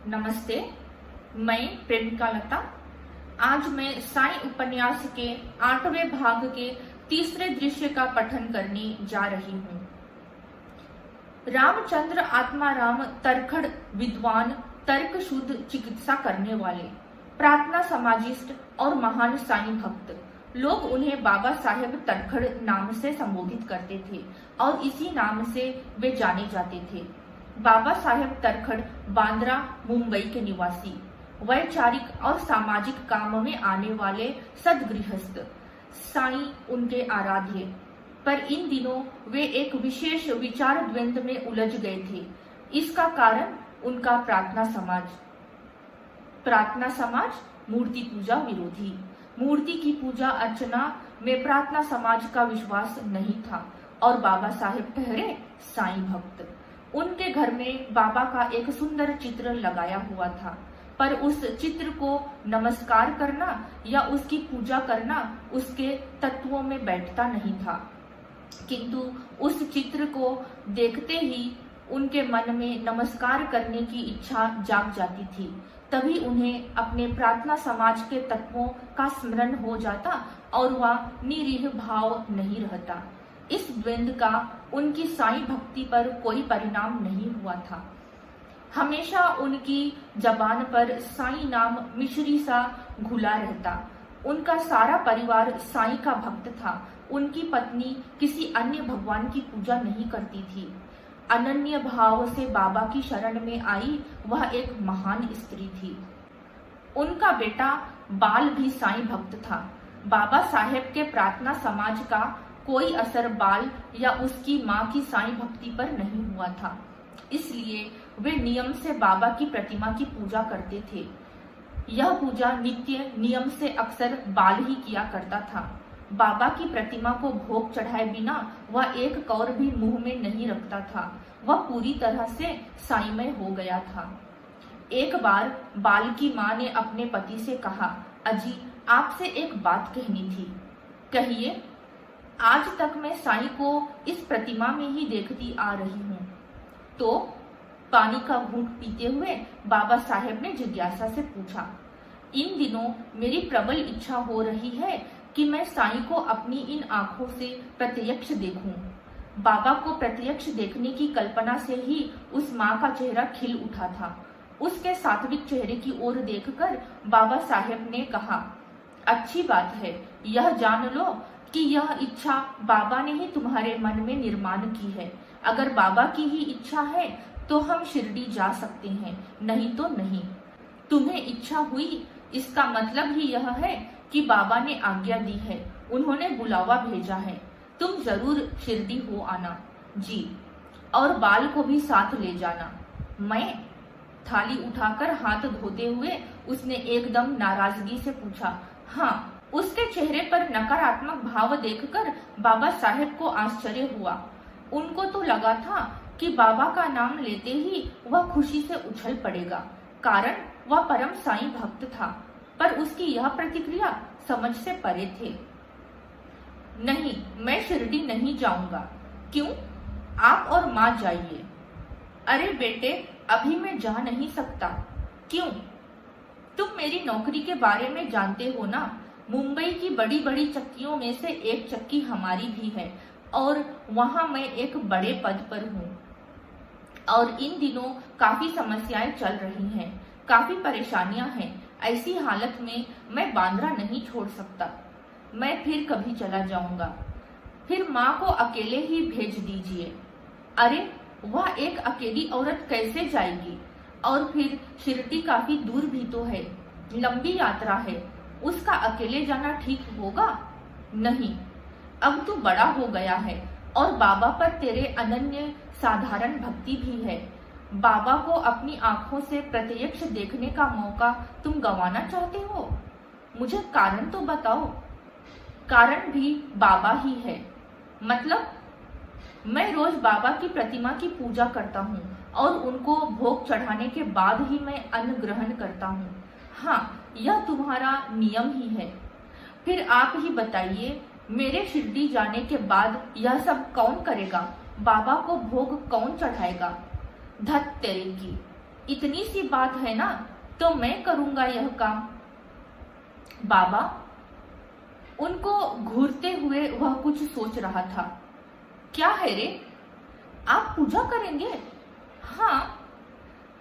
नमस्ते, मैं प्रेमिका लता। आज मैं साईं उपन्यास के 8वें भाग के तीसरे दृश्य का पठन करने जा रही हूँ। रामचंद्र आत्माराम तरखड़ विद्वान, तर्क शुद्ध चिकित्सा करने वाले, प्रार्थना समाजिस्ट और महान साईं भक्त। लोग उन्हें बाबा साहेब तरखड़ नाम से संबोधित करते थे और इसी नाम से वे जाने जाते थे। बाबा साहेब तरखड़ बांद्रा, मुंबई के निवासी, वैचारिक और सामाजिक काम में आने वाले सद्गृहस्थ, साईं उनके आराध्य। पर इन दिनों वे एक विशेष विचार द्वंद्व में उलझ गए थे। इसका कारण उनका प्रार्थना समाज मूर्ति पूजा विरोधी। मूर्ति की पूजा अर्चना में प्रार्थना समाज का विश्वास नहीं था और बाबा साहेब ठहरे साईं भक्त। उनके घर में बाबा का एक सुंदर चित्र लगाया हुआ था, पर उस चित्र को नमस्कार करना या उसकी पूजा करना उसके तत्वों में बैठता नहीं था। किंतु उस चित्र को देखते ही उनके मन में नमस्कार करने की इच्छा जाग जाती थी। तभी उन्हें अपने प्रार्थना समाज के तत्वों का स्मरण हो जाता और वह निरीह भाव नहीं रहता। इस द्वंद्व का उनकी साईं भक्ति पर कोई परिणाम नहीं हुआ था। हमेशा उनकी जबान पर साईं नाम मिश्री सा घुला रहता। उनका सारा परिवार साईं का भक्त था। उनकी पत्नी किसी अन्य भगवान की पूजा नहीं करती थी। अनन्य भाव से बाबा की शरण में आई वह एक महान स्त्री थी। उनका बेटा बाल भी साईं भक्त था। बाबा साहेब के प्रार्थना समाज का कोई असर बाल या उसकी माँ की साईं भक्ति पर नहीं हुआ था। इसलिए वे नियम से बाबा की प्रतिमा की पूजा करते थे। यह पूजा नित्य नियम से अक्सर बाल ही किया करता था। बाबा की प्रतिमा को भोग चढ़ाए बिना वह एक कौर भी मुंह में नहीं रखता था। वह पूरी तरह से साईंमय हो गया था। एक बार बाल की माँ ने अपने पति से कहा, अजी आपसे एक बात कहनी थी। कहिए। आज तक मैं साईं को इस प्रतिमा में ही देखती आ रही हूँ। तो पानी का घूंट पीते हुए बाबा साहेब ने जिज्ञासा से पूछा, इन दिनों मेरी प्रबल इच्छा हो रही है कि मैं साईं को अपनी इन आंखों से प्रत्यक्ष देखूं। बाबा को प्रत्यक्ष देखने की कल्पना से ही उस माँ का चेहरा खिल उठा था। उसके सात्विक चेहरे की ओर देखकर बाबा साहेब ने कहा, अच्छी बात है, यह जान लो कि यह इच्छा बाबा ने ही तुम्हारे मन में निर्माण की है। अगर बाबा की ही इच्छा है तो हम शिरडी जा सकते हैं, नहीं तो नहीं। तुम्हें इच्छा हुई, इसका मतलब ही यह है कि बाबा ने आज्ञा दी है, उन्होंने बुलावा भेजा है। तुम जरूर शिरडी हो आना जी, और बाल को भी साथ ले जाना। मैं? थाली उठाकर हाथ धोते हुए उसने एकदम नाराजगी से पूछा। हाँ। उसके चेहरे पर नकारात्मक भाव देखकर बाबा साहेब को आश्चर्य हुआ। उनको तो लगा था कि बाबा का नाम लेते ही वह खुशी से उछल पड़ेगा, कारण वह परम साईं भक्त था। पर उसकी यह प्रतिक्रिया समझ से परे थे। नहीं, मैं शिरडी नहीं जाऊंगा। क्यों? आप और माँ जाइए। अरे बेटे, अभी मैं जा नहीं सकता। क्यों? तुम मेरी नौकरी के बारे में जानते हो ना। मुंबई की बड़ी बड़ी चक्कियों में से एक चक्की हमारी भी है और वहां मैं एक बड़े पद पर हूँ। और इन दिनों काफी समस्याएं चल रही हैं, काफी परेशानियां हैं। ऐसी हालत में मैं बांद्रा नहीं छोड़ सकता। मैं फिर कभी चला जाऊंगा। फिर माँ को अकेले ही भेज दीजिए। अरे, वह एक अकेली औरत कैसे जाएगी? और फिर शिरडी काफी दूर भी तो है, लंबी यात्रा है। उसका अकेले जाना ठीक होगा? नहीं, अब तू बड़ा हो गया है और बाबा पर तेरे अनन्य साधारण भक्ति भी है। बाबा को अपनी आंखों से प्रत्यक्ष देखने का मौका तुम गंवाना चाहते हो? मुझे कारण तो बताओ। कारण भी बाबा ही है। मतलब? मैं रोज बाबा की प्रतिमा की पूजा करता हूँ और उनको भोग चढ़ाने के बाद ही मैं अन्न ग्रहण करता हूँ। हाँ, यह तुम्हारा नियम ही है। फिर आप ही बताइए, मेरे शिरडी जाने के बाद यह सब कौन करेगा? बाबा को भोग कौन चढ़ाएगा? धत तेरे की। इतनी सी बात है ना, तो मैं करूंगा यह काम। बाबा उनको घूरते हुए वह कुछ सोच रहा था। क्या है रे, आप पूजा करेंगे? हाँ।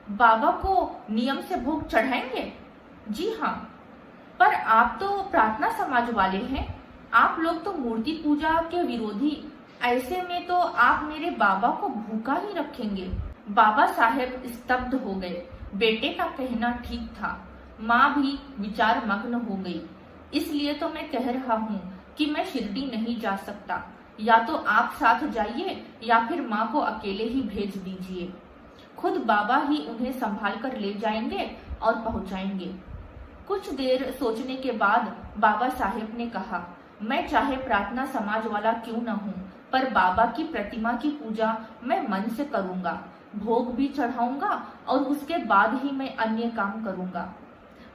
बाबा को नियम से भोग चढ़ाएंगे? जी हाँ। पर आप तो प्रार्थना समाज वाले हैं, आप लोग तो मूर्ति पूजा के विरोधी, ऐसे में तो आप मेरे बाबा को भूखा ही रखेंगे। बाबा साहेब स्तब्ध हो गए। बेटे का कहना ठीक था। माँ भी विचार मग्न हो गई। इसलिए तो मैं कह रहा हूँ कि मैं शिरडी नहीं जा सकता। या तो आप साथ जाइए या फिर माँ को अकेले ही भेज दीजिए। खुद बाबा ही उन्हें संभाल कर ले जाएंगे और पहुँचाएंगे। कुछ देर सोचने के बाद बाबा साहेब ने कहा, मैं चाहे प्रार्थना समाज वाला क्यों न हूँ, पर बाबा की प्रतिमा की पूजा मैं मन से करूँगा, भोग भी चढ़ाऊंगा और उसके बाद ही मैं अन्य काम करूँगा।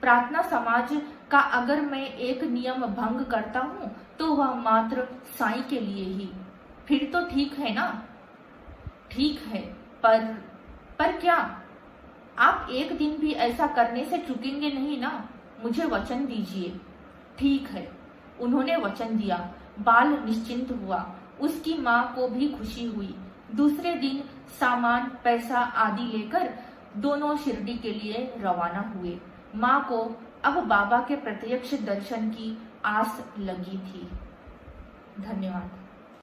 प्रार्थना समाज का अगर मैं एक नियम भंग करता हूँ तो वह मात्र साईं के लिए ही। फिर तो ठीक है ना? ठीक है, पर क्या आप एक दिन भी ऐसा करने से चूकेंगे नहीं ना? मुझे वचन दीजिए। ठीक है, उन्होंने वचन दिया। बाल निश्चिंत हुआ। उसकी माँ को भी खुशी हुई। दूसरे दिन सामान, पैसा आदि लेकर दोनों शिरडी के लिए रवाना हुए। माँ को अब बाबा के प्रत्यक्ष दर्शन की आस लगी थी। धन्यवाद।